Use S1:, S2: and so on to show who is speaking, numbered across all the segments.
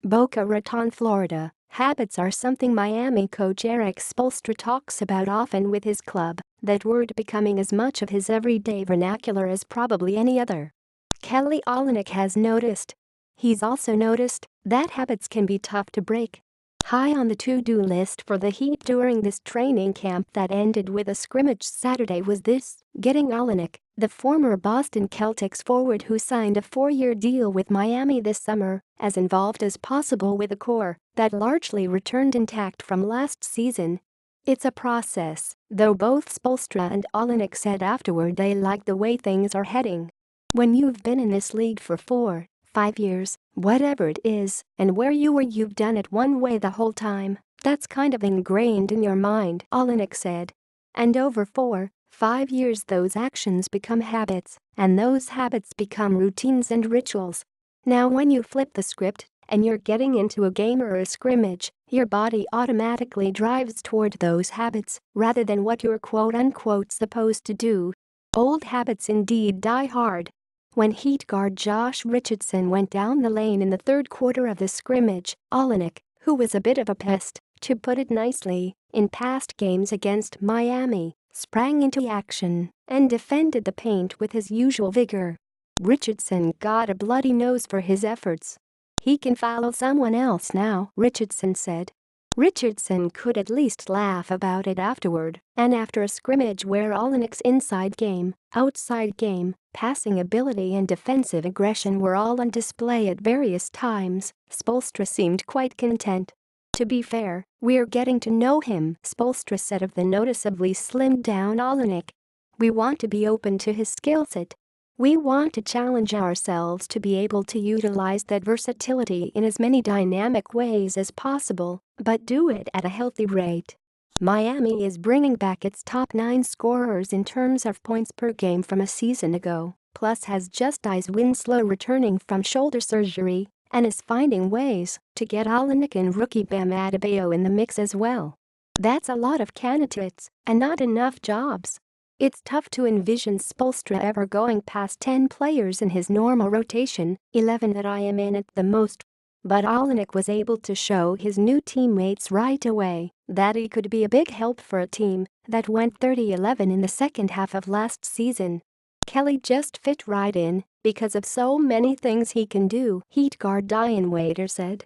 S1: Boca Raton, Florida. Habits are something Miami coach Erik Spoelstra talks about often with his club, that word becoming as much of his everyday vernacular as probably any other. Kelly Olynyk has noticed. He's also noticed that habits can be tough to break. High on the to-do list for the Heat during this training camp that ended with a scrimmage Saturday was this: getting Olynyk, the former Boston Celtics forward who signed a 4-year deal with Miami this summer, as involved as possible with a core that largely returned intact from last season. It's a process, though both Spoelstra and Olynyk said afterward they like the way things are heading. When you've been in this league for 4-5 years, whatever it is, and where you've done it one way the whole time, that's kind of ingrained in your mind, Olynyk said. And over 4-5 years those actions become habits, and those habits become routines and rituals. Now when you flip the script, and you're getting into a game or a scrimmage, your body automatically drives toward those habits, rather than what you're quote-unquote supposed to do. Old habits indeed die hard. When Heat guard Josh Richardson went down the lane in the third quarter of the scrimmage, Olynyk, who was a bit of a pest, to put it nicely, in past games against Miami, sprang into action and defended the paint with his usual vigor. Richardson got a bloody nose for his efforts. "He can foul someone else now," Richardson said. Richardson could at least laugh about it afterward, and after a scrimmage where Olynyk's inside game, outside game, passing ability and defensive aggression were all on display at various times, Spoelstra seemed quite content. "To be fair, we're getting to know him," Spoelstra said of the noticeably slimmed-down Olynyk. "We want to be open to his skill set. We want to challenge ourselves to be able to utilize that versatility in as many dynamic ways as possible, but do it at a healthy rate." Miami is bringing back its top 9 scorers in terms of points per game from a season ago, plus has Justice Winslow returning from shoulder surgery, and is finding ways to get Olynyk and rookie Bam Adebayo in the mix as well. That's a lot of candidates, and not enough jobs. It's tough to envision Spoelstra ever going past 10 players in his normal rotation, 11 that I am in at the most. But Olynyk was able to show his new teammates right away that he could be a big help for a team that went 30-11 in the second half of last season. "Kelly just fit right in because of so many things he can do," Heat guard Dion Waiters said.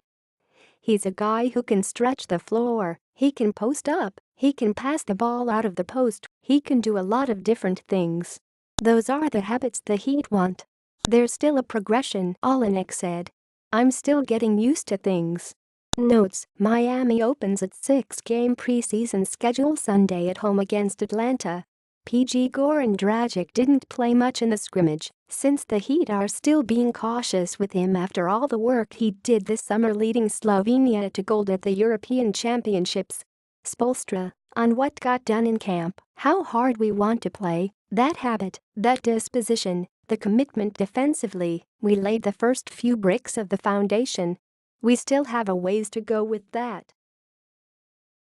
S1: "He's a guy who can stretch the floor, he can post up, he can pass the ball out of the post, he can do a lot of different things. Those are the habits the Heat want. There's still a progression," Olynyk said. "I'm still getting used to things." Notes: Miami opens its 6-game preseason schedule Sunday at home against Atlanta. PG Goran Dragic didn't play much in the scrimmage, since the Heat are still being cautious with him after all the work he did this summer leading Slovenia to gold at the European Championships. Spoelstra, on what got done in camp, how hard we want to play, that habit, that disposition, the commitment defensively, we laid the first few bricks of the foundation. We still have a ways to go with that.